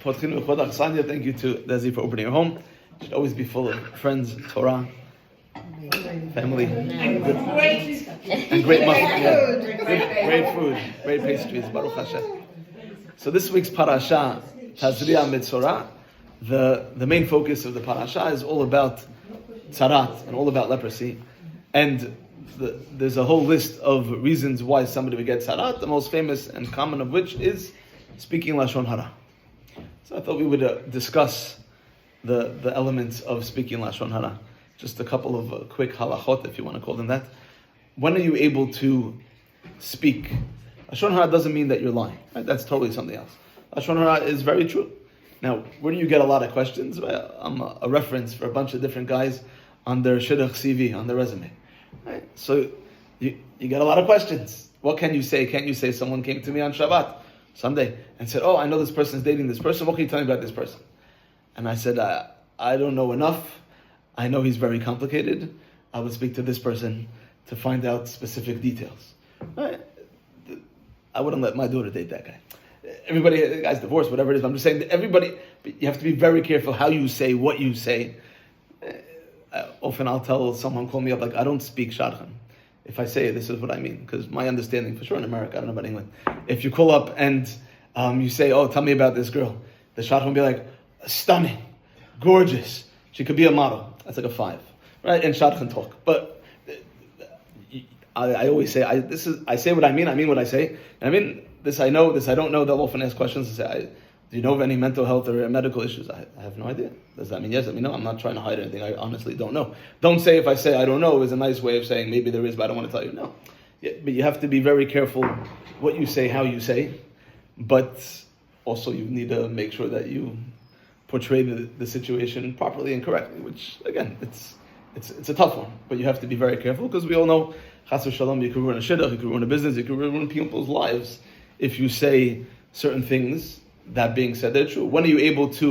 Thank you to Desi for opening your home. It should always be full of friends, Torah, family, and great muffins. Yeah. Great food, great pastries. Baruch Hashem. So this week's parasha, Tazria Mitzorah, the main focus of the parasha is all about tzarat and all about leprosy. And there's a whole list of reasons why somebody would get tzarat, the most famous and common of which is speaking Lashon Hara. So I thought we would discuss the elements of speaking Lashon Hara. Just a couple of quick halachot, if you want to call them that. When are you able to speak? Lashon Hara doesn't mean that you're lying. Right? That's totally something else. Lashon Hara is very true. Now, where do you get a lot of questions? Well, I'm a reference for a bunch of different guys on their shidduch CV, on their resume. Right? So you get a lot of questions. What can you say? Can't you say someone came to me on Shabbat, Sunday, and said, oh, I know this person's dating this person. What can you tell me about this person? And I said, I don't know enough. I know he's very complicated. I would speak to this person to find out specific details. Right? I wouldn't let my daughter date that guy. Everybody, the guy's divorced, whatever it is. I'm just saying that everybody, you have to be very careful how you say, what you say. Often I'll tell someone, call me up, like, I don't speak shadchan. If I say it, this is what I mean. Because my understanding, for sure in America, I don't know about England. If you call up and you say, oh, tell me about this girl, the shadchan will be like, stunning, gorgeous. She could be a model. That's like a 5. Right? And shadchan talk. But I always say, I say what I mean what I say. And I mean, this I know, this I don't know. They'll often ask questions and say, do you know of any mental health or medical issues? I have no idea. Does that mean yes? Let me know. I'm not trying to hide anything. I honestly don't know. Don't say if I say I don't know is a nice way of saying maybe there is, but I don't want to tell you. No. Yeah, but you have to be very careful what you say, how you say. But also you need to make sure that you portray the situation properly and correctly, which, again, it's a tough one. But you have to be very careful because we all know, chas v'shalom, you could ruin a shidduch, you could ruin a business, you could ruin people's lives if you say certain things. That being said, they're true. When are you able to,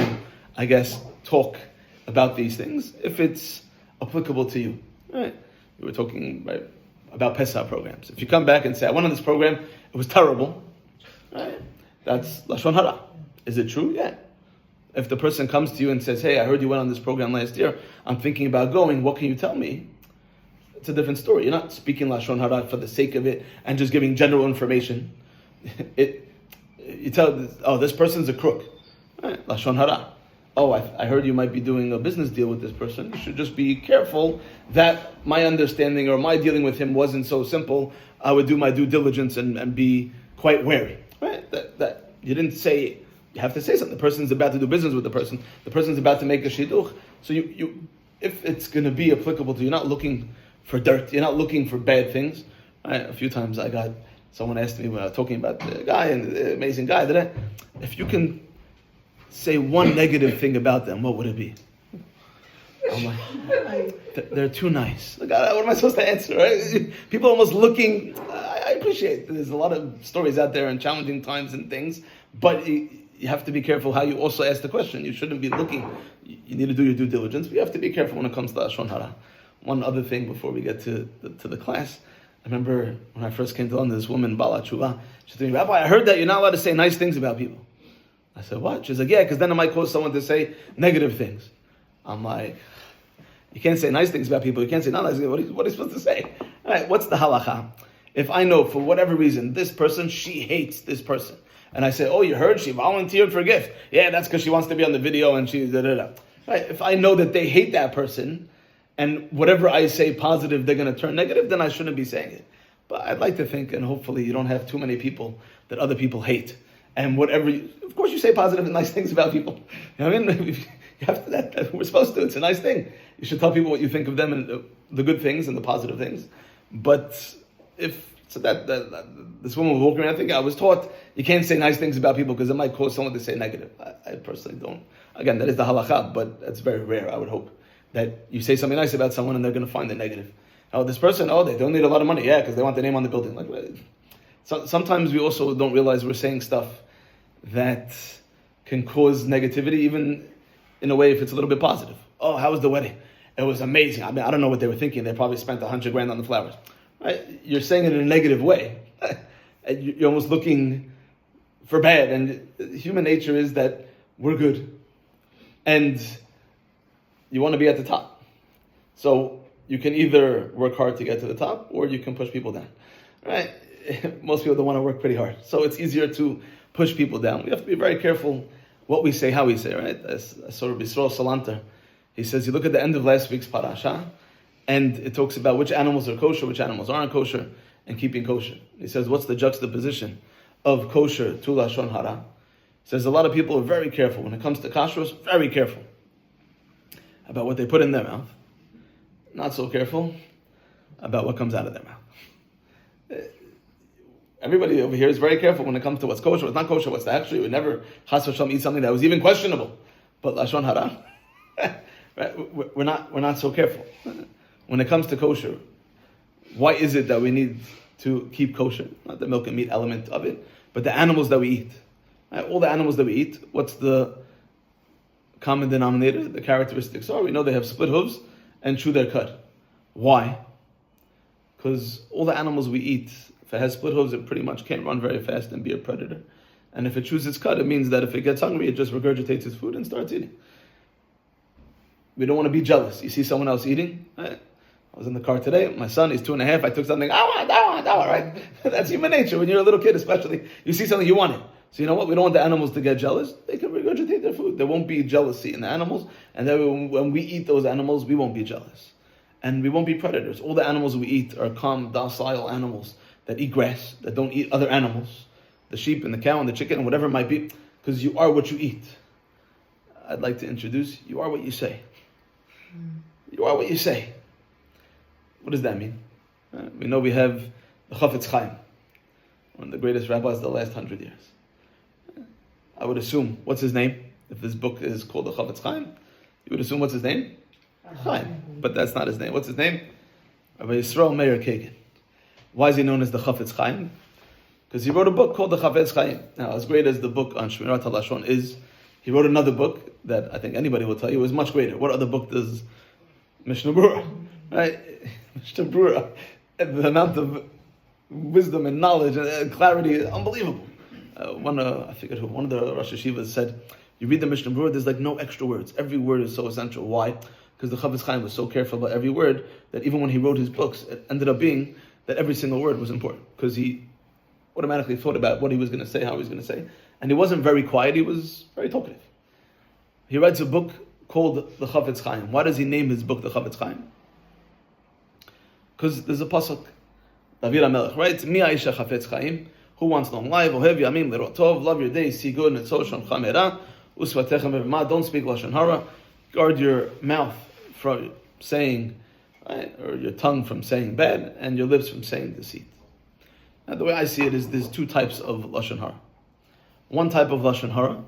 I guess, talk about these things if it's applicable to you? Right? We were talking about Pesach programs. If you come back and say, I went on this program, it was terrible, right? That's Lashon Hara. Is it true? Yeah. If the person comes to you and says, hey, I heard you went on this program last year, I'm thinking about going, what can you tell me? It's a different story. You're not speaking Lashon Hara for the sake of it and just giving general information. You tell, oh, this person's a crook. Right. Lashon Hara. Oh, I heard you might be doing a business deal with this person. You should just be careful that my understanding or my dealing with him wasn't so simple. I would do my due diligence and be quite wary. Right? That you didn't say, you have to say something. The person's about to do business with the person. The person's about to make a shidduch. So you if it's going to be applicable to you, you're not looking for dirt. You're not looking for bad things. Right? A few times someone asked me when I was talking about the guy and the amazing guy, if you can say one negative thing about them, what would it be? I'm like, they're too nice. Like, what am I supposed to answer, right? People are almost looking, I appreciate there's a lot of stories out there and challenging times and things, but you have to be careful how you also ask the question. You shouldn't be looking, you need to do your due diligence, but you have to be careful when it comes to Lashon Hara. One other thing before we get to the class. I remember when I first came to London, this woman, Bala Tshuva, she told me, Rabbi, I heard that you're not allowed to say nice things about people. I said, what? She's like, yeah, because then it might cause someone to say negative things. I'm like, you can't say nice things about people. You can't say not nice things. What are you supposed to say? All right, what's the halacha? If I know for whatever reason, this person, she hates this person. And I say, oh, you heard? She volunteered for a gift. Yeah, that's because she wants to be on the video and she da-da-da. Right? If I know that they hate that person, and whatever I say positive, they're going to turn negative, then I shouldn't be saying it. But I'd like to think, and hopefully you don't have too many people that other people hate. And of course you say positive and nice things about people. You know what I mean? You have to, that we're supposed to. It's a nice thing. You should tell people what you think of them and the good things and the positive things. But this woman was walking around, I think I was taught you can't say nice things about people because it might cause someone to say negative. I personally don't. Again, that is the halakha, but that's very rare, I would hope. That you say something nice about someone and they're going to find it negative. Oh, this person, they don't need a lot of money. Yeah, because they want the name on the building. So sometimes we also don't realize we're saying stuff that can cause negativity, even in a way if it's a little bit positive. Oh, how was the wedding? It was amazing. I mean, I don't know what they were thinking. They probably spent $100,000 on the flowers. Right? You're saying it in a negative way. You're almost looking for bad. And human nature is that we're good. And you want to be at the top. So you can either work hard to get to the top, or you can push people down, right? Most people don't want to work pretty hard. So it's easier to push people down. We have to be very careful what we say, how we say, right? As sort of Yisrael Salanter, he says, you look at the end of last week's parasha, and it talks about which animals are kosher, which animals aren't kosher, and keeping kosher. He says, what's the juxtaposition of kosher to Lashon Hara? He says, a lot of people are very careful. When it comes to kashrus, very careful about what they put in their mouth. Not so careful about what comes out of their mouth. Everybody over here is very careful when it comes to what's kosher, what's not kosher, what's the actually. We never, chas v'shalom, eat something that was even questionable. But Lashon Hara, right? We're not so careful. When it comes to kosher, why is it that we need to keep kosher? Not the milk and meat element of it, but the animals that we eat. Right? All the animals that we eat, what's the common denominator? The characteristics are, we know they have split hooves and chew their cud. Why? Because all the animals we eat, if it has split hooves, it pretty much can't run very fast and be a predator. And if it chews its cud, it means that if it gets hungry, it just regurgitates its food and starts eating. We don't want to be jealous. You see someone else eating? Right? I was in the car today. My son, he's 2.5. I took something, I want, right? That's human nature. When you're a little kid especially, you see something, you want it. So you know what? We don't want the animals to get jealous. They can regurgitate their food. There won't be jealousy in the animals. And then when we eat those animals, we won't be jealous. And we won't be predators. All the animals we eat are calm, docile animals that eat grass, that don't eat other animals. The sheep and the cow and the chicken and whatever it might be. Because you are what you eat. I'd like to introduce, you are what you say. You are what you say. What does that mean? We know we have the Chafetz Chaim, one of the greatest rabbis of the last 100 years. I would assume, what's his name? If this book is called the Chafetz Chaim, you would assume what's his name? Chaim. But that's not his name. What's his name? Rabbi Yisrael Meir Kagan. Why is he known as the Chafetz Chaim? Because he wrote a book called the Chafetz Chaim. Now, as great as the book on Shmirat HaLashon is, he wrote another book that I think anybody will tell you is much greater. What other book does Mishnah Berurah? Right? Mishnah Berurah. The amount of wisdom and knowledge and clarity is unbelievable. I forget who, one of the Rosh Hashivas said, you read the Mishnah Berurah, there's like no extra words. Every word is so essential. Why? Because the Chafetz Chaim was so careful about every word that even when he wrote his books, it ended up being that every single word was important. Because he automatically thought about what he was going to say, how he was going to say. And he wasn't very quiet, he was very talkative. He writes a book called the Chafetz Chaim. Why does he name his book the Chafetz Chaim? Because there's a pasuk, David HaMelech writes, Mi Aisha Chafetz Chaim, who wants long life, Ohev Yamim Lerot Tov, love your days, see good, Netzol Shoncha Me'era, Usvatecha Me'vma, don't speak Lashon Hara, guard your mouth from saying, right, or your tongue from saying bad, and your lips from saying deceit. Now the way I see it is there's two types of Lashon Hara. One type of Lashon Hara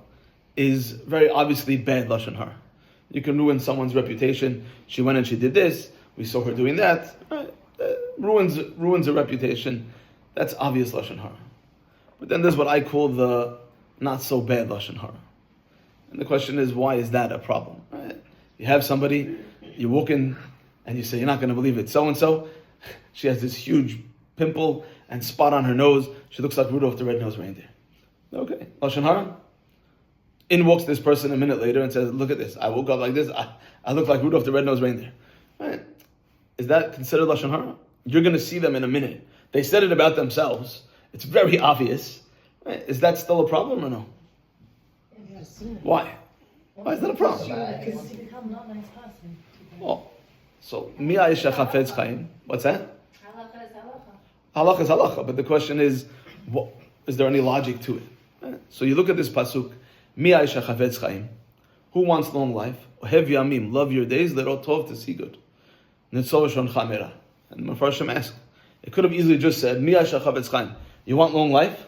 is very obviously bad Lashon Hara. You can ruin someone's reputation. She went and she did this, we saw her doing that, right? Ruins a reputation. That's obvious Lashon Hara. But then there's what I call the not so bad Lashon Hara. And the question is, why is that a problem? Right? You have somebody, you walk in and you say, you're not going to believe it, so-and-so, she has this huge pimple and spot on her nose. She looks like Rudolph the Red-Nosed Reindeer. Okay, Lashon Hara. In walks this person a minute later and says, look at this, I woke up like this, I look like Rudolph the Red-Nosed Reindeer. Right? Is that considered Lashon Hara? You're going to see them in a minute. They said it about themselves. It's very obvious. Right? Is that still a problem or no? Yes. Why? Why is that a problem? Because you become not a nice person. Oh, so Mi Aisha Chafetz Chaim. What's that? Halacha is halacha. Halacha is halacha, but the question is, is there any logic to it? Right? So you look at this pasuk, Mi Aisha Chafetz Chaim. Who wants long life? Ohev Yamim, love your days, Lerot Tov, to see good. Netzol Shoncha Me'era. And Mefarshim asked, it could have easily just said, Mi Aisha Chafetz Chaim. You want long life?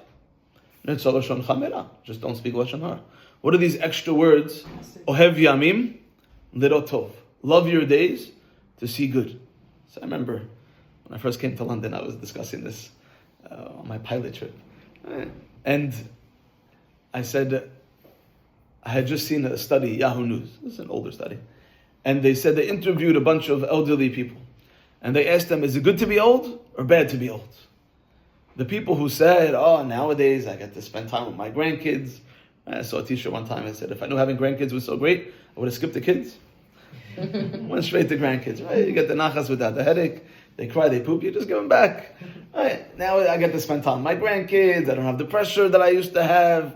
Netzol Shoncha Me'era. Just don't speak Lashon Hara. What are these extra words? Ohev Yamim, Lerot Tov. Love your days to see good. So I remember when I first came to London, I was discussing this on my pilot trip. And I said, I had just seen a study, Yahoo News. This is an older study. And they said they interviewed a bunch of elderly people. And they asked them, is it good to be old or bad to be old? The people who said, oh, nowadays I get to spend time with my grandkids, I saw a teacher one time and said, if I knew having grandkids was so great, I would have skipped the kids. Went straight to grandkids. Right? You get the nachas without the headache. They cry, they poop, you just give them back. Right? Now I get to spend time with my grandkids. I don't have the pressure that I used to have.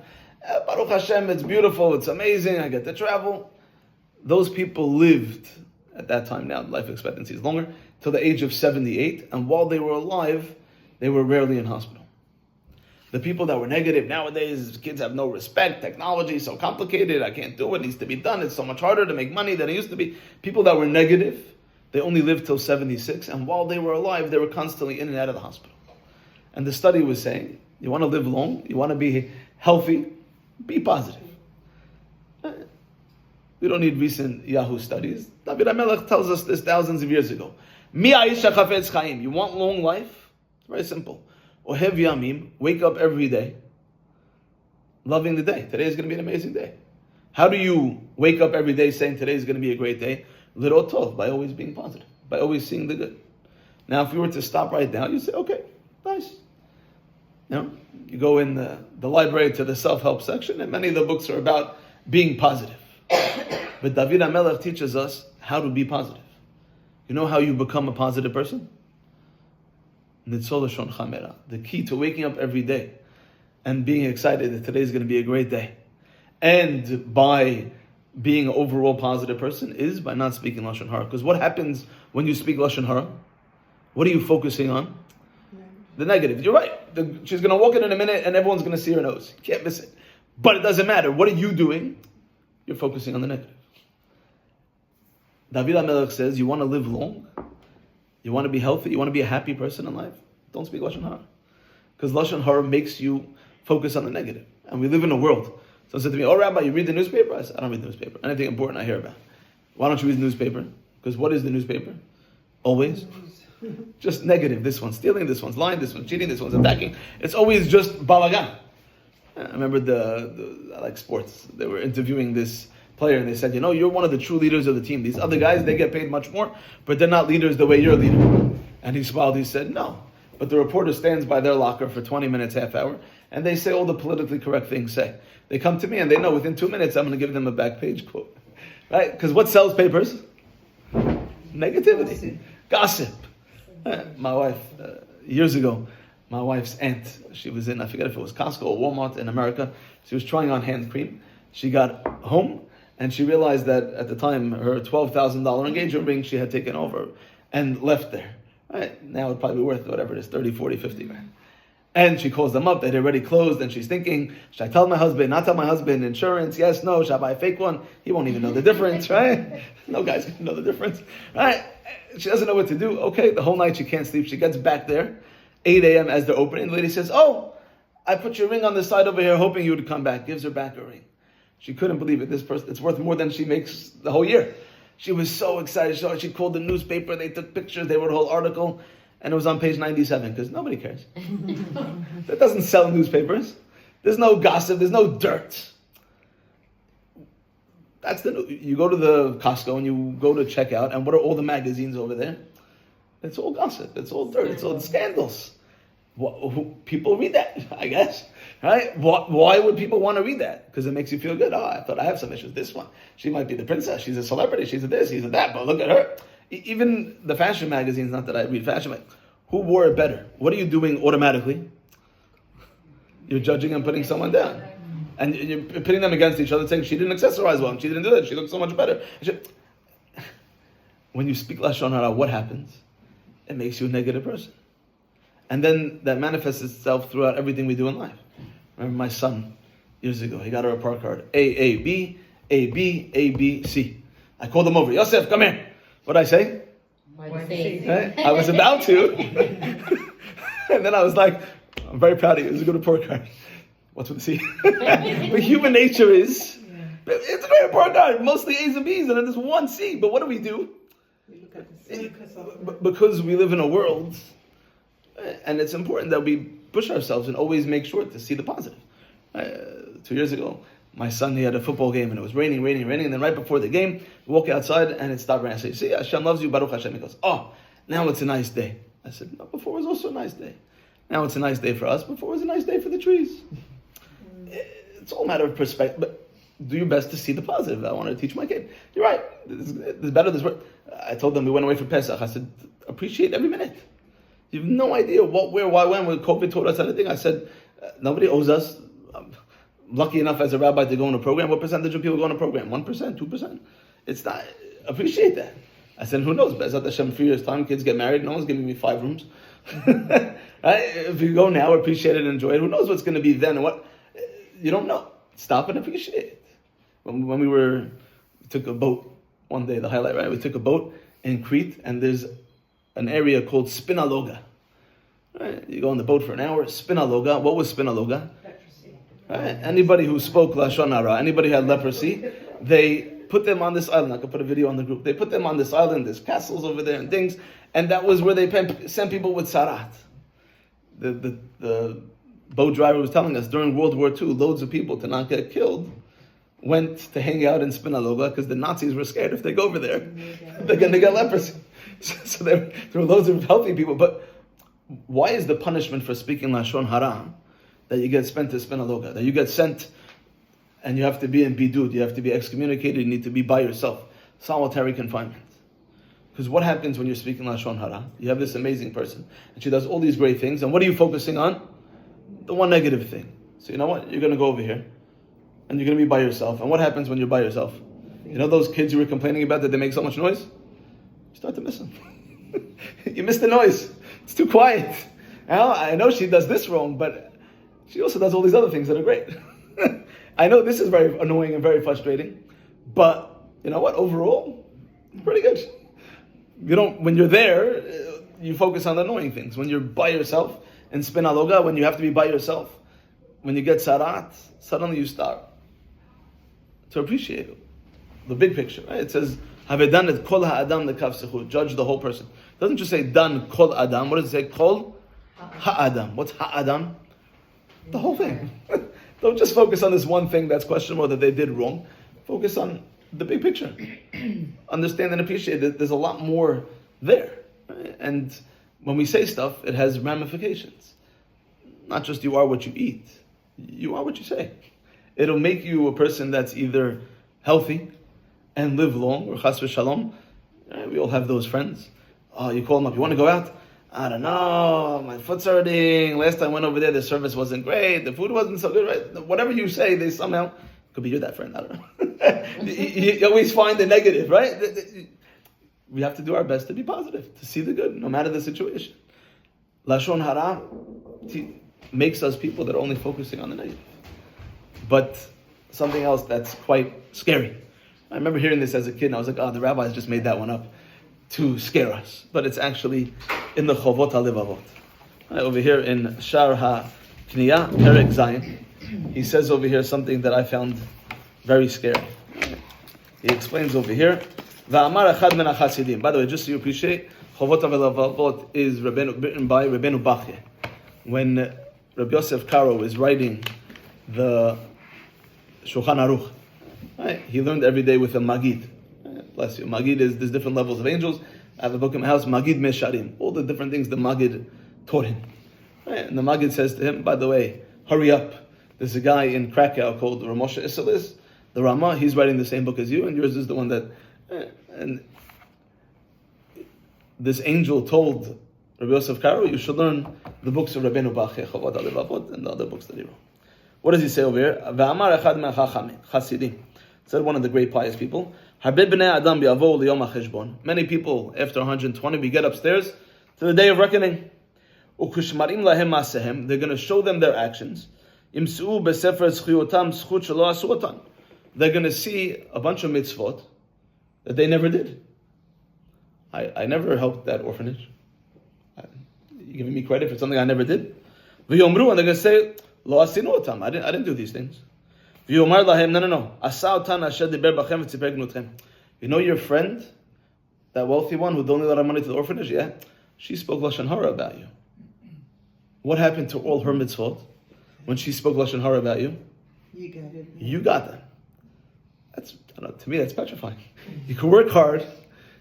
Baruch Hashem, it's beautiful, it's amazing. I get to travel. Those people lived at that time. Now life expectancy is longer, till the age of 78, and while they were alive, they were rarely in hospital. The people that were negative, nowadays kids have no respect, technology is so complicated, I can't do it, needs to be done, it's so much harder to make money than it used to be. People that were negative, they only lived till 76, and while they were alive, they were constantly in and out of the hospital. And the study was saying, you want to live long, you want to be healthy, be positive. We don't need recent Yahoo studies. David HaMelech tells us this thousands of years ago. Mi ha'isha chafetz chaim. You want long life? It's very simple. Ohev yamim. Wake up every day, loving the day. Today is going to be an amazing day. How do you wake up every day saying today is going to be a great day? Lirot tov, by always being positive, by always seeing the good. Now, if you were to stop right now, you say, okay, nice. You go in the library to the self-help section, and many of the books are about being positive. But David HaMelech teaches us how to be positive. You know how you become a positive person? Nitzol Lashon Chamera. The key to waking up every day and being excited that today is going to be a great day, and by being an overall positive person, is by not speaking Lashon Hara. Because what happens when you speak Lashon Hara? What are you focusing on? The negative. You're right. She's going to walk in a minute and everyone's going to see her nose. You can't miss it. But it doesn't matter. What are you doing? You're focusing on the negative. David HaMelech says, you want to live long? You want to be healthy? You want to be a happy person in life? Don't speak Lashon Hara. Because Lashon Hara makes you focus on the negative. And we live in a world. Someone said to me, oh, Rabbi, you read the newspaper? I said, I don't read the newspaper. Anything important I hear about. Why don't you read the newspaper? Because what is the newspaper? Always just negative. This one's stealing, this one's lying, this one's cheating, this one's attacking. It's always just balagan. I remember I like sports. They were interviewing this player and they said, you're one of the true leaders of the team. These other guys, they get paid much more, but they're not leaders the way you're a leader. And he smiled, he said, no. But the reporter stands by their locker for 20 minutes, half hour, and they say all the politically correct things say. They come to me and they know within 2 minutes I'm going to give them a back page quote. Right? Because what sells papers? Negativity. Gossip. My wife, years ago, my wife's aunt, she was in, I forget if it was Costco or Walmart in America. She was trying on hand cream. She got home and she realized that at the time her $12,000 engagement ring she had taken over and left there. Right? Now it'd probably be worth whatever it is, 30, 40, 50 grand. And she calls them up, they'd already closed, and she's thinking, should I tell my husband, not tell my husband, insurance, yes, no, should I buy a fake one? He won't even know the difference, right? No guy's going to know the difference, right? She doesn't know what to do. Okay, the whole night she can't sleep. She gets back there, 8 a.m. as they're opening. The lady says, oh, I put your ring on the side over here hoping you would come back. Gives her back her ring. She couldn't believe it. This person, it's worth more than she makes the whole year. She was so excited. So she called the newspaper. They took pictures. They wrote a whole article. And it was on page 97 because nobody cares. That doesn't sell newspapers. There's no gossip. There's no dirt. You go to the Costco and you go to check out, and what are all the magazines over there? It's all gossip. It's all dirt. It's all scandals. People read that, I guess. Right? Why would people want to read that? Because it makes you feel good. Oh, I thought I have some issues. This one. She might be the princess. She's a celebrity. She's a this. She's a that. But look at her. Even the fashion magazines, not that I read fashion, but who wore it better? What are you doing automatically? You're judging and putting someone down. And you're pitting them against each other, saying she didn't accessorize well, she didn't do that, she looked so much better. When you speak Lashon Hara, what happens? It makes you a negative person. And then that manifests itself throughout everything we do in life. Remember my son, years ago, he got a report card. A, B, A, B, A, B, C. I called him over. Yosef, come here. What did I say? Right? I was about to. And then I was like, I'm very proud of you. It was a good report card. What's with the C? But human nature is, it's a great report card. Mostly A's and B's, and then there's one C. But what do? We look at the C. Because we live in a world, and it's important that we push ourselves and always make sure to see the positive. 2 years ago, my son, he had a football game and it was raining, and then right before the game, we walk outside and it stopped raining. I say, see, Hashem loves you, Baruch Hashem. He goes, oh, now it's a nice day. I said, no, before it was also a nice day. Now it's a nice day for us, before it was a nice day for the trees. it's all a matter of perspective. But do your best to see the positive. I want to teach my kid. You're right. This is better. This work. I told them we went away for Pesach. I said, appreciate every minute. You have no idea what, where, why, when. When COVID taught us anything, I said, nobody owes us. I'm lucky enough as a rabbi to go on a program. What percentage of people go on a program? 1%, 2%. It's not. Appreciate that. I said, who knows? Be'ezrat Hashem, 3 years time, kids get married. No one's giving me 5 rooms. Right? If you go now, appreciate it, enjoy it. Who knows what's going to be then and what? You don't know. Stop and appreciate it. When we took a boat one day, the highlight, right? We took a boat in Crete, and there's an area called Spinaloga. Right? You go on the boat for an hour. Spinaloga. What was Spinaloga? Leprosy. Right? Anybody who spoke Lashon Hara, anybody who had leprosy, they put them on this island. I could put a video on the group. They put them on this island. There's castles over there and things, and that was where they sent people with sarat. The boat driver was telling us during World War II, loads of people, to not get killed, went to hang out in Spinaloga because the Nazis were scared if they go over there, they're going to get leprosy. So there were loads of healthy people. But why is the punishment for speaking Lashon Hara that you get sent to Spinaloga, that you get sent and you have to be in bidud, you have to be excommunicated, you need to be by yourself, solitary confinement? Because what happens when you're speaking Lashon Hara? You have this amazing person, and she does all these great things, and what are you focusing on? The one negative thing. So you know what? You're going to go over here, and you're going to be by yourself. And what happens when you're by yourself? You know those kids you were complaining about that they make so much noise? You start to miss them. You miss the noise. It's too quiet. Now, I know she does this wrong, but she also does all these other things that are great. I know this is very annoying and very frustrating, but you know what? Overall, pretty good. When you're there, you focus on the annoying things. When you're by yourself in Spinaloga, when you have to be by yourself, when you get sarat, suddenly you start to appreciate the big picture. Right? It says, "Havedan et kol ha'adam lekavsechu." Judge the whole person. It doesn't just say "dan kol adam." What does it say? Kol ha'adam. What's ha'adam? The whole thing. Don't just focus on this one thing that's questionable that they did wrong. Focus on the big picture. Understand and appreciate that there's a lot more there. Right? And when we say stuff, it has ramifications. Not just you are what you eat. You are what you say. It'll make you a person that's either healthy and live long, or chas v'shalom. We all have those friends. Oh, you call them up. You want to go out? I don't know. My foot's hurting. Last time I went over there, the service wasn't great. The food wasn't so good. Right? Whatever you say, they somehow could be you're that friend. I don't know. you always find the negative, right? We have to do our best to be positive, to see the good, no matter the situation. Lashon Hara makes us people that are only focusing on the negative. But something else that's quite scary. I remember hearing this as a kid, and I was like, the rabbis just made that one up to scare us. But it's actually in the Chovot HaLevavot. Over here in Shar HaKniyah, Perek Zayin, he says over here something that I found very scary. He explains over here, Va'amar echad min hachasidim. By the way, just so you appreciate, Chovot HaLevavot is written by Rabbeinu Bachye. When Rabbi Yosef Karo is writing the Shulchan Aruch, right? He learned every day with a Magid. Bless you. Magid there's different levels of angels. I have a book in my house, Magid Mesharim. All the different things the Magid taught him. Right? And the Magid says to him, by the way, hurry up. There's a guy in Krakow called Rabbi Moshe Levy, the Rama. He's writing the same book as you, and yours is the one that... And this angel told Rabbi Yosef Karo, you should learn the books of Rabbeinu Bachye, Chovot HaLevavot, and the other books that he wrote. What does he say over here? V'amar echad min chasidim. Said one of the great pious people. Many people, after 120, we get upstairs to the day of reckoning. They're going to show them their actions. They're going to see a bunch of mitzvot that they never did. I never helped that orphanage. You're giving me credit for something I never did? And they're going to say, I didn't do these things. No. You know your friend, that wealthy one who donated a lot of money to the orphanage? Yeah, she spoke Lashon Hara about you. What happened to all her mitzvot when she spoke Lashon Hara about you? You got them. To me, that's petrifying. You can work hard,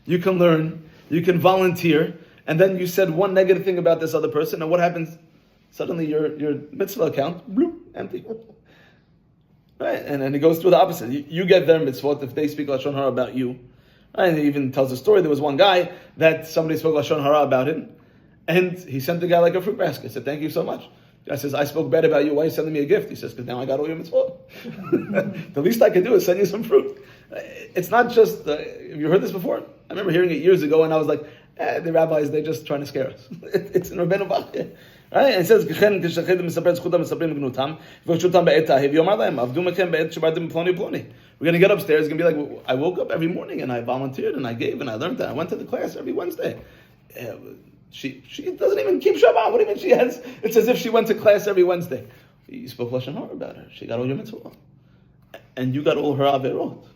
you can learn, you can volunteer, and then you said one negative thing about this other person, and what happens? Suddenly your mitzvah account, bloop, empty. Right? And then he goes through the opposite. You get their mitzvot if they speak Lashon Hara about you. Right? And he even tells a story. There was one guy that somebody spoke Lashon Hara about him, and he sent the guy like a fruit basket. He said, "Thank you so much." The guy says, "I spoke bad about you. Why are you sending me a gift?" He says, "Because now I got all your mitzvot. The least I can do is send you some fruit." It's not just, have you heard this before? I remember hearing it years ago, and I was like, the rabbis, they're just trying to scare us. It's in Rabbeinu Bachya. Right? And it says, we're going to get upstairs, it's going to be like, well, I woke up every morning and I volunteered and I gave and I learned that. I went to the class every Wednesday. She doesn't even keep Shabbat. What do you mean she has? It's as if she went to class every Wednesday. You spoke Lashon Hara about her. She got all your mitzvah. And you got all her averot.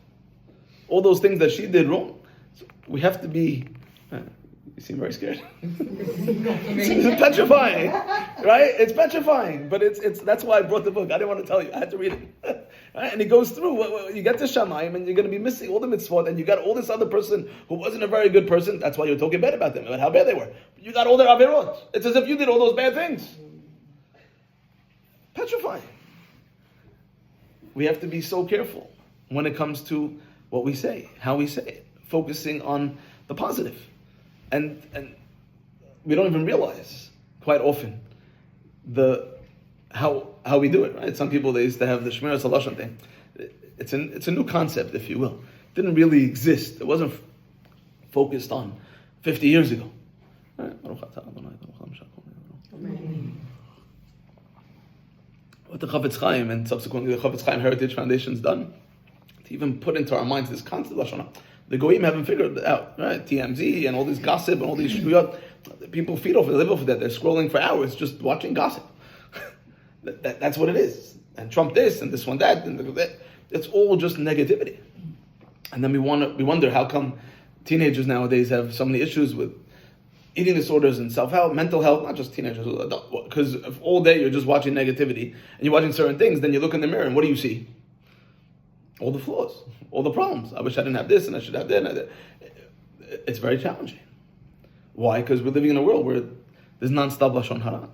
All those things that she did wrong. So we have to be... You seem very scared. It's petrifying, right? It's petrifying, but it's that's why I brought the book. I didn't want to tell you. I had to read it. Right? And he goes through. You get to Shamayim, and you're going to be missing all the mitzvot, and you got all this other person who wasn't a very good person. That's why you're talking bad about them, about how bad they were. You got all their averot. It's as if you did all those bad things. Petrifying. We have to be so careful when it comes to what we say, how we say it, focusing on the positive. And we don't even realize quite often how we do it, right? Some people, they used to have the Shmiras Lashon thing. It's a new concept, if you will. It didn't really exist. It wasn't focused on 50 years ago. Right? What the Chafetz Chaim and subsequently the Chafetz Chaim Heritage Foundation's done to even put into our minds this concept of Lashon Hara. The Goyim haven't figured it out, right? TMZ and all this gossip and all these shuyot. People feed off it, live off of that. They're scrolling for hours just watching gossip. That's what it is. And Trump this and this one that and that. It's all just negativity. And then we wonder how come teenagers nowadays have so many issues with eating disorders and self-help, mental health, not just teenagers, because if all day you're just watching negativity and you're watching certain things, then you look in the mirror and what do you see? All the flaws, all the problems. I wish I didn't have this and I should have that. It's very challenging. Why? Because we're living in a world where there's non-stop Lashon Hara.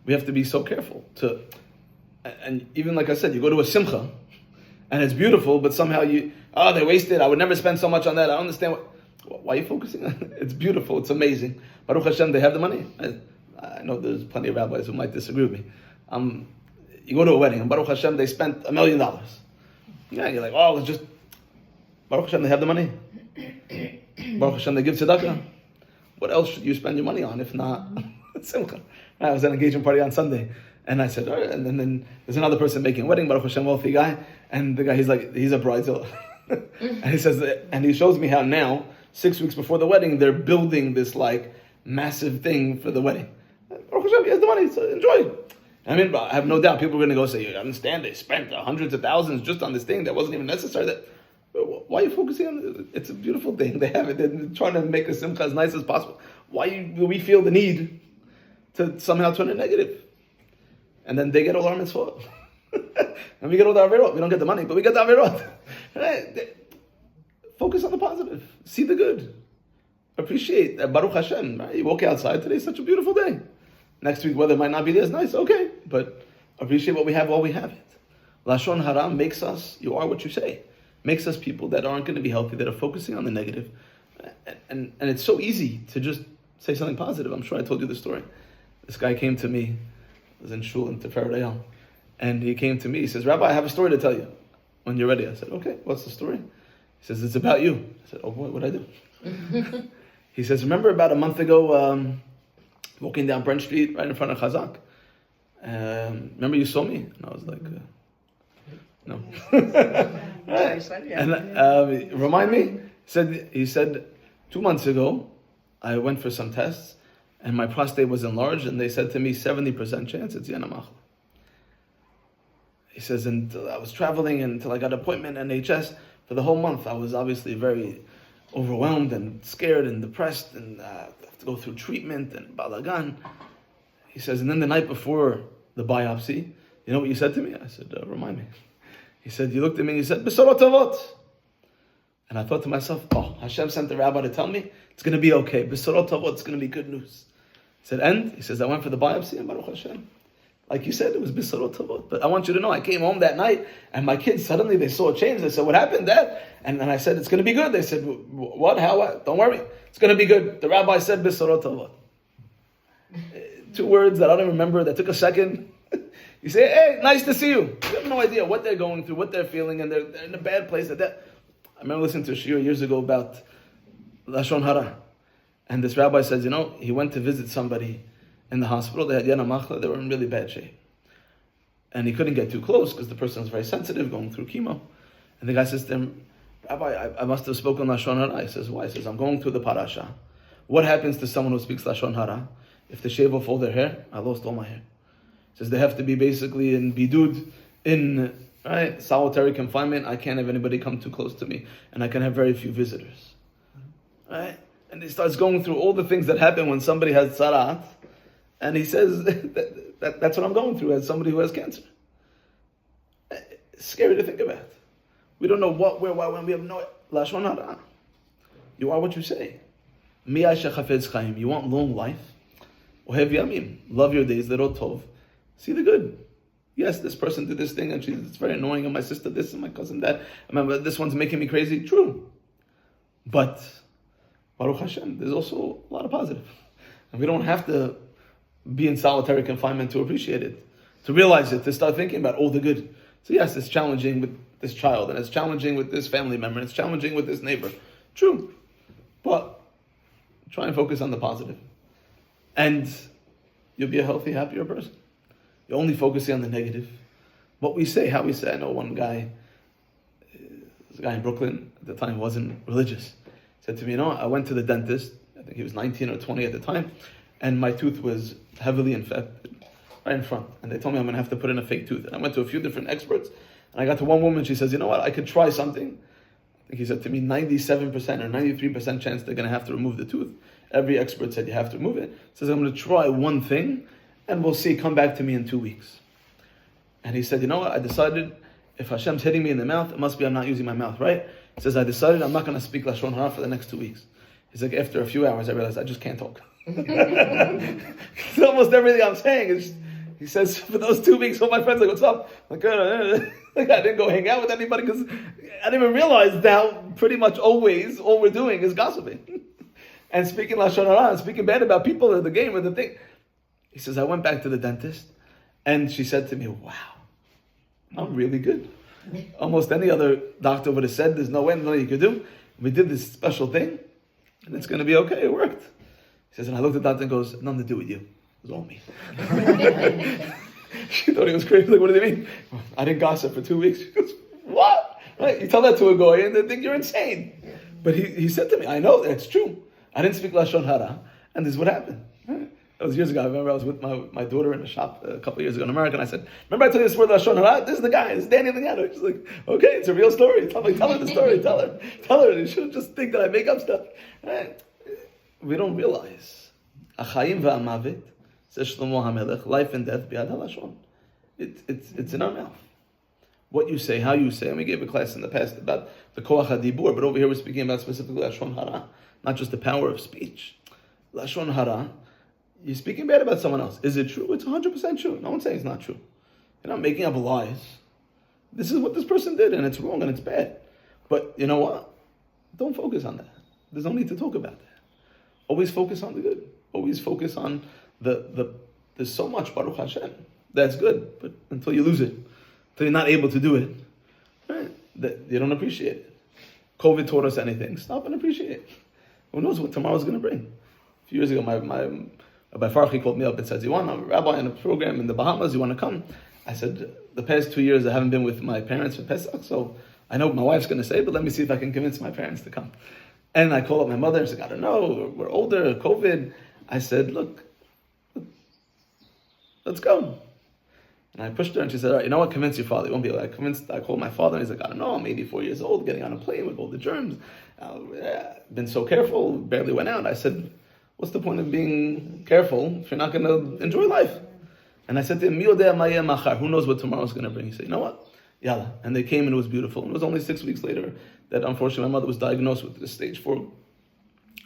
We have to be so careful and even like I said, you go to a simcha and it's beautiful, but somehow they wasted. I would never spend so much on that. I don't understand why are you focusing on it? It's beautiful, it's amazing. Baruch Hashem, they have the money. I know there's plenty of rabbis who might disagree with me. You go to a wedding and Baruch Hashem, they spent $1 million. Yeah, you're like, it's just Baruch Hashem, they have the money. Baruch Hashem, they give tzedakah. What else should you spend your money on if not simcha? I was at an engagement party on Sunday, and I said, all right, and then there's another person making a wedding, Baruch Hashem, wealthy guy, and the guy, he's a bridezilla. And he says, and he shows me how now, 6 weeks before the wedding, they're building this like massive thing for the wedding. Baruch Hashem, he has the money, so enjoy. I mean, I have no doubt people are going to go say, you understand, they spent hundreds of thousands just on this thing that wasn't even necessary. Why are you focusing on it? It's a beautiful thing. They have it. They're trying to make a simcha as nice as possible. Why do we feel the need to somehow turn it negative? And then they get all our mitzvot. And we get all the averot. We don't get the money, but we get the averot. Right? Focus on the positive. See the good. Appreciate that. Baruch Hashem. Right? You walk outside today, it's such a beautiful day. Next week, weather might not be as nice. Okay. But appreciate what we have while we have it. Lashon Hara makes us, you are what you say. Makes us people that aren't going to be healthy, that are focusing on the negative. And it's so easy to just say something positive. I'm sure I told you the story. This guy came to me. I was in shul in Tiferet Ayal. And he came to me. He says, Rabbi, I have a story to tell you. When you're ready. I said, okay, what's the story? He says, it's about you. I said, oh boy, what'd I do? He says, remember about a month ago, walking down Brent Street right in front of Chazak? Remember you saw me? And I was like, no. And remind me, he said, 2 months ago, I went for some tests, and my prostate was enlarged, and they said to me, 70% chance it's Yanamach. He says, and I was traveling until I got an appointment at NHS. For the whole month, I was obviously very overwhelmed and scared and depressed, and I have to go through treatment and balagan. He says, and then the night before the biopsy, you know what you said to me? I said, remind me. He said, you looked at me and you said, Besorot Tovot. And I thought to myself, Hashem sent the rabbi to tell me, it's going to be okay. Besorot Tovot, it's going to be good news. He said, and? He says, I went for the biopsy and Baruch Hashem. Like you said, it was Bisarot Tovot. But I want you to know, I came home that night, and my kids, suddenly they saw a change. They said, what happened, Dad? And then I said, it's going to be good. They said, what? How? What? Don't worry. It's going to be good. The rabbi said Bisarot Tovot. 2 words that I don't remember, that took a second. You say, hey, nice to see you. You have no idea what they're going through, what they're feeling, and they're in a bad place. I remember listening to a shiur years ago about Lashon Hara. And this rabbi says, he went to visit somebody in the hospital. They had Yana Machla. They were in really bad shape. And he couldn't get too close because the person was very sensitive, going through chemo. And the guy says to him, Rabbi, I must have spoken Lashon Hara. He says, why? He says, I'm going through the parasha. What happens to someone who speaks Lashon Hara? If the shave off all their hair, I lost all my hair. He says, they have to be basically in bidud, in solitary confinement. I can't have anybody come too close to me. And I can have very few visitors. Right? And he starts going through all the things that happen when somebody has tzarat. And he says, that's what I'm going through as somebody who has cancer. It's scary to think about. We don't know what, where, why, when. We have no Lashon Hara. You are what you say. Mi Aisha Chafetz Chaim. You want long life? Ohev Yamim. Love your days. Lerot Tov. See the good. Yes, this person did this thing and it's very annoying, and my sister this and my cousin that. I remember this one's making me crazy. True. But Baruch Hashem, there's also a lot of positive. And we don't have to be in solitary confinement to appreciate it, to realize it, to start thinking about all the good. So yes, it's challenging with this child, and it's challenging with this family member, and it's challenging with this neighbor. True. But try and focus on the positive. And you'll be a healthy, happier person. You're only focusing on the negative. What we say, how we say. I know one guy, there's a guy in Brooklyn, at the time wasn't religious. Said to me, I went to the dentist, I think he was 19 or 20 at the time, and my tooth was heavily infected right in front. And they told me I'm going to have to put in a fake tooth. And I went to a few different experts, and I got to one woman, she says, I could try something. I think he said to me, 97% or 93% chance they're going to have to remove the tooth. Every expert said you have to remove it. He says, I'm going to try one thing, and we'll see, come back to me in 2 weeks. And he said, I decided, if Hashem's hitting me in the mouth, it must be I'm not using my mouth, right? He says, I decided I'm not going to speak Lashon Hara for the next 2 weeks. He's like, after a few hours, I realized I just can't talk. Almost everything I'm saying is, he says, for those 2 weeks, all my friends are like, what's up? Like I didn't go hang out with anybody because I didn't even realize now pretty much always all we're doing is gossiping. And speaking Lashon Hara, and speaking bad about people or the game or the thing. He says, I went back to the dentist, and she said to me, wow, I'm really good. Almost any other doctor would have said, there's no way, nothing you could do. We did this special thing, and it's going to be okay. It worked. He says, and I looked at the doctor and goes, nothing to do with you. It was all me. She thought he was crazy. Like, what do they mean? I didn't gossip for 2 weeks. She goes, what? Right? You tell that to a goy, and they think you're insane. But he said to me, I know, that's true. I didn't speak Lashon Hara, and this is what happened. Right? That was years ago. I remember I was with my daughter in a shop a couple of years ago in America, and I said, remember I told you this word Lashon Hara? This is the guy. This is Danny Lignano. She's like, okay, it's a real story. Tell her the story. Tell her. You shouldn't just think that I make up stuff. Right? We don't realize. Achayim va'amavet, says Shlomo HaMelech, life and death, biyad HaLashon. It's in our mouth. What you say, how you say. And we gave a class in the past about the Koach HaDibur, but over here we're speaking about specifically Lashon Hara, not just the power of speech. Lashon Hara, you're speaking bad about someone else. Is it true? It's 100% true. No one's saying it's not true. You're not making up lies. This is what this person did, and it's wrong, and it's bad. But you know what? Don't focus on that. There's no need to talk about that. Always focus on the good. Always focus on there's so much, Baruch Hashem, that's good, but until you lose it, until you're not able to do it, right, that you don't appreciate it. COVID taught us anything. Stop and appreciate it. Who knows what tomorrow's going to bring? A few years ago, my Rabbi Farchi called me up and said, you want a rabbi in a program in the Bahamas, you want to come? I said, the past 2 years I haven't been with my parents for Pesach, so I know what my wife's going to say, but let me see if I can convince my parents to come. And I called up my mother and said, I don't know, we're older, COVID. I said, look, let's go. And I pushed her and she said, all right, you know what, convince your father. You won't be able to. I called my father and he's like, I don't know, I'm 84 years old, getting on a plane with all the germs. Been so careful, barely went out. I said, what's the point of being careful if you're not going to enjoy life? And I said to him, who knows what tomorrow's going to bring? He said, you know what? Yalla. And they came and it was beautiful. And it was only 6 weeks later that unfortunately my mother was diagnosed with this stage 4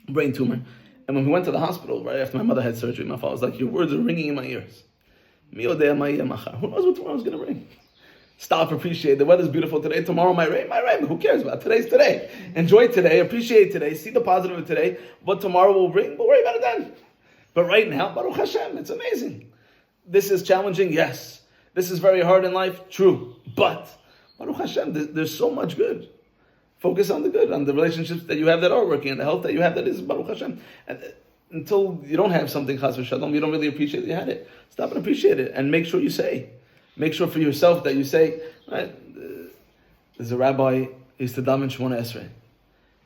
brain tumor. And when we went to the hospital, right after my mother had surgery, my father was like, your words are ringing in my ears. Mi yodea ma yeh machar. Who knows what tomorrow's going to bring? Stop, appreciate. The weather's beautiful today. Tomorrow might rain. Who cares about it? Today's today. Enjoy today. Appreciate today. See the positive of today. What tomorrow will bring, we'll worry about it then. But right now, Baruch Hashem, it's amazing. This is challenging, yes. This is very hard in life, true. But Baruch Hashem, there's so much good. Focus on the good, on the relationships that you have that are working, and the health that you have that is Baruch Hashem. And until you don't have something, Chas v'Shalom, you don't really appreciate that you had it. Stop and appreciate it, and make sure you say. Make sure for yourself that you say, right? There's a rabbi, he used to daven Shemona Esrei,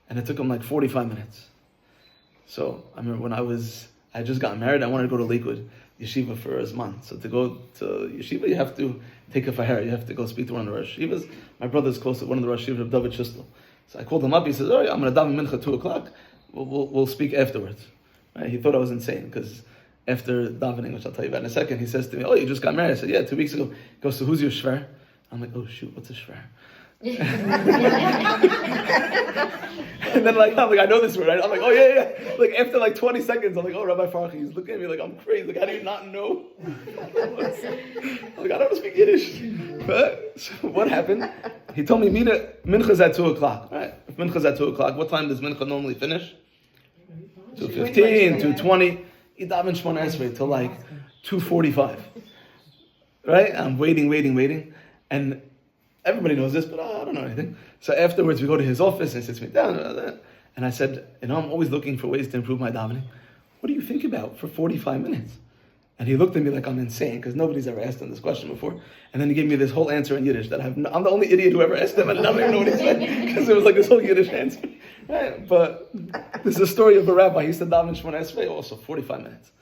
and it took him like 45 minutes. So I remember when I just got married, I wanted to go to Lakewood Yeshiva for a Zman. So to go to Yeshiva, you have to take a Hara, you have to go speak to one of the Rosh Yeshivas. My brother's close to one of the Rosh Yeshivas, David Shistel. So I called him up, he says, all right, I'm going to daven Mincha 2 o'clock, we'll speak afterwards. Right? He thought I was insane, because after davening, which I'll tell you about in a second, he says to me, oh, you just got married? I said, yeah, 2 weeks ago. He goes, so who's your shver? I'm like, oh shoot, what's a shver? And then I'm like, I know this word, right? I'm like, oh yeah. Like after like 20 seconds, I'm like, oh, Rabbi Farchi, he's looking at me like I'm crazy. Like, how do you not know? I'm like, I don't speak Yiddish. But so what happened? He told me, Mincha's at 2 o'clock. Right? If Mincha's at 2 o'clock, what time does Mincha normally finish? 2:15, 2:20. He davened Shemona Esrei till like 2:45. Right? I'm waiting. And everybody knows this, but I don't know anything. So afterwards, we go to his office and he sits me down. And I said, I'm always looking for ways to improve my davening. What do you think about for 45 minutes? And he looked at me like I'm insane, because nobody's ever asked him this question before. And then he gave me this whole answer in Yiddish that I'm the only idiot who ever asked him, and I don't even know what he said, because it was like this whole Yiddish answer. Right? But this is a story of a rabbi. He used to daven Shemona Esrei also 45 minutes.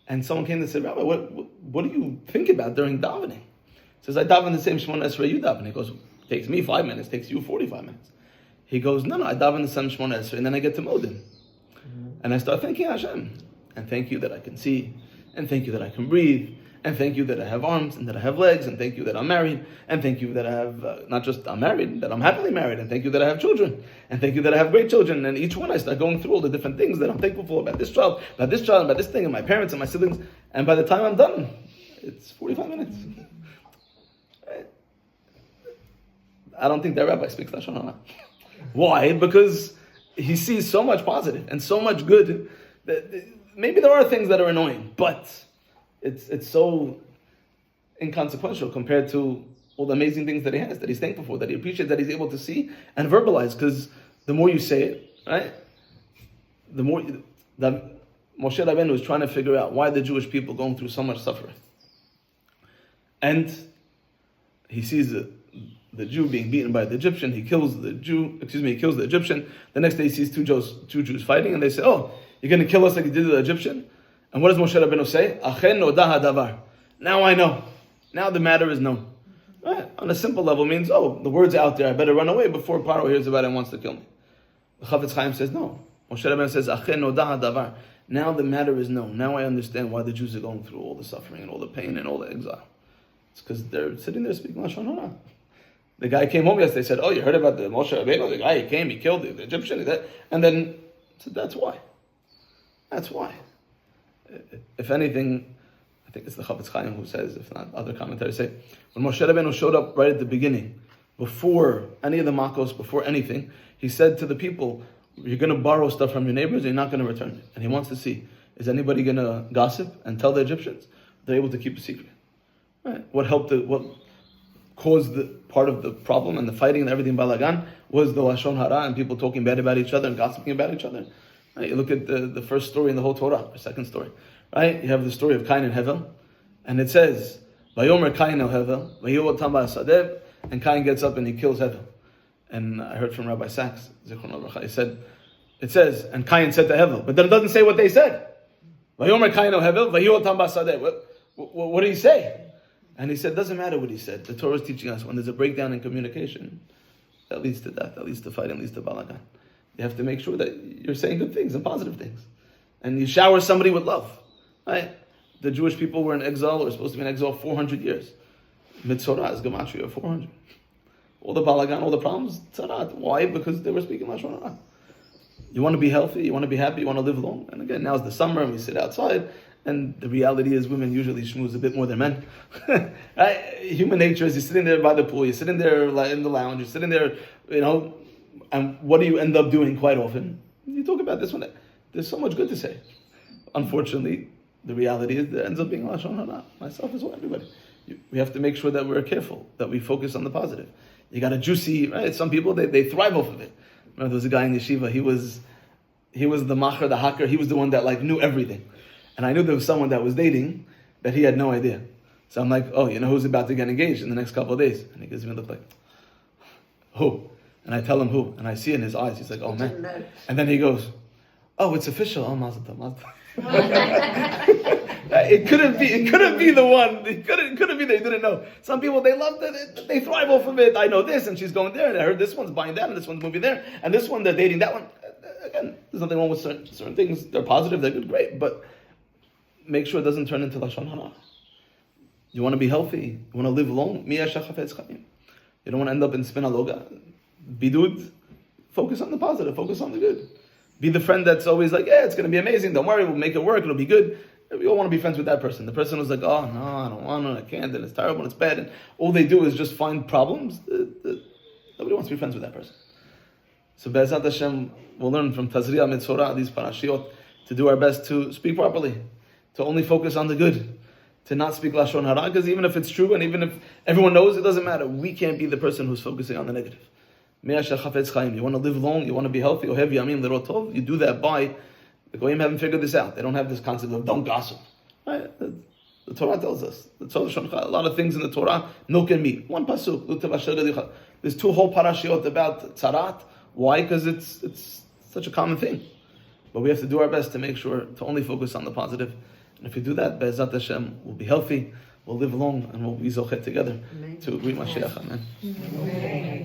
And someone came and said, Rabbi, what do you think about during davening? He says, I daven the same Shemona Esrei you daven. He goes, it takes me 5 minutes, takes you 45 minutes. He goes, no, I daven the same Shemona Esrei, and then I get to Modim. And I start thanking Hashem. And thank you that I can see, and thank you that I can breathe, and thank you that I have arms, and that I have legs, and thank you that I'm married, and thank you that I have, not just I'm married, that I'm happily married, and thank you that I have children, and thank you that I have great children. And each one I start going through all the different things that I'm thankful for about this child, about this thing, and my parents, and my siblings. And by the time I'm done, it's 45 minutes. I don't think that rabbi speaks Lashon Hara. Why? Because he sees so much positive and so much good. That maybe there are things that are annoying, but it's so inconsequential compared to all the amazing things that he has, that he's thankful for, that he appreciates, that he's able to see and verbalize. Because the more you say it, right, the more that Moshe Rabbeinu was trying to figure out why the Jewish people going through so much suffering, and he sees the Jew being beaten by the Egyptian. He kills the Egyptian. The next day he sees two Jews fighting, and they say, oh, you're going to kill us like you did the Egyptian? And what does Moshe Rabbeinu say? Achen noda hadavar. Now I know. Now the matter is known. Right? On a simple level means, oh, the word's out there, I better run away before Paro hears about it and wants to kill me. The Chafetz Chaim says, no. Moshe Rabbeinu says, Achen noda hadavar. Now the matter is known. Now I understand why the Jews are going through all the suffering and all the pain and all the exile. It's because they're sitting there speaking Lashon Hara. The guy came home yesterday, said, oh, you heard about the Moshe Rabbeinu? The guy, he came, he killed the Egyptian. And then said, that's why. That's why. If anything, I think it's the Chafetz Chaim who says, if not other commentators say, when Moshe Rabbeinu showed up right at the beginning, before any of the Makos, before anything, he said to the people, you're going to borrow stuff from your neighbors, you're not going to return it. And he wants to see, is anybody going to gossip and tell the Egyptians? They're able to keep a secret. Right? What caused the part of the problem and the fighting and everything balagan was the Lashon Hara and people talking bad about each other and gossiping about each other. Right? You look at the first story in the whole Torah, or second story. Right? You have the story of Cain and Hevel, and it says, Vayomer Cain el Hevel, Vayomer Tamba Sadeh, and Cain gets up and he kills Hevel. And I heard from Rabbi Sachs, he said, it says, and Cain said to Hevel, but then it doesn't say what they said. Vayomer Cain el Hevel, Vayomer Tamba Sadeh. What did he say? And he said, doesn't matter what he said. The Torah is teaching us when there's a breakdown in communication, that leads to death, that leads to fighting, leads to balagan. You have to make sure that you're saying good things and positive things. And you shower somebody with love. Right? The Jewish people were in exile, or were supposed to be in exile 400 years. Mitzorah is Gematria of 400. All the balagan, all the problems, tzarat. Why? Because they were speaking Lashon Hara. You want to be healthy, you want to be happy, you want to live long. And again, now it's the summer and we sit outside And the reality is women usually schmooze a bit more than men. Right? Human nature is you're sitting there by the pool, you're sitting there in the lounge, you're sitting there, and what do you end up doing quite often? You talk about this one. There's so much good to say. Unfortunately, the reality is that it ends up being Lashon Hara. Myself as well, everybody. We have to make sure that we're careful, that we focus on the positive. You got a juicy, right? Some people, they thrive off of it. Remember, there was a guy in yeshiva, he was the macher, the hacker, he was the one that knew everything. And I knew there was someone that was dating that he had no idea. So I'm like, oh, you know who's about to get engaged in the next couple of days? And he gives me a look like, who? And I tell him who. And I see in his eyes, he's like, oh man. And then he goes, oh, it's official. Oh, Mazel Tov, Mazel Tov. It couldn't be the one. It couldn't be they didn't know. Some people, they love it. They thrive off of it. I know this, and she's going there, and I heard this one's buying that, and this one's moving there, and this one, they're dating that one. Again, there's nothing wrong with certain things. They're positive, they're good, great, but make sure it doesn't turn into Lashon Hara. You want to be healthy. You want to live long. You don't want to end up in spin aloga. Bidud. Focus on the positive. Focus on the good. Be the friend that's always like, yeah, it's going to be amazing. Don't worry, we'll make it work. It'll be good. We all want to be friends with that person. The person who's like, oh, no, I don't want to. I can't. And it's terrible. And it's bad. And all they do is just find problems. Nobody wants to be friends with that person. So Be'ezat Hashem, we'll learn from Tazriya Mitzorah, these parashiot, to do our best to speak properly, to only focus on the good, to not speak Lashon Hara, because even if it's true and even if everyone knows, it doesn't matter. We can't be the person who's focusing on the negative. You want to live long, you want to be healthy, you do that by, the Goyim haven't figured this out. They don't have this concept of don't gossip. Right? The Torah tells us. A lot of things in the Torah, milk and meat. One pasuk. There's 2 whole parashiot about tzarat. Why? Because it's such a common thing. But we have to do our best to make sure to only focus on the positive. And if we do that, Be'ezat Hashem, we'll be healthy, we'll live long, and we'll be zochet together to greet Mashiach. Amen.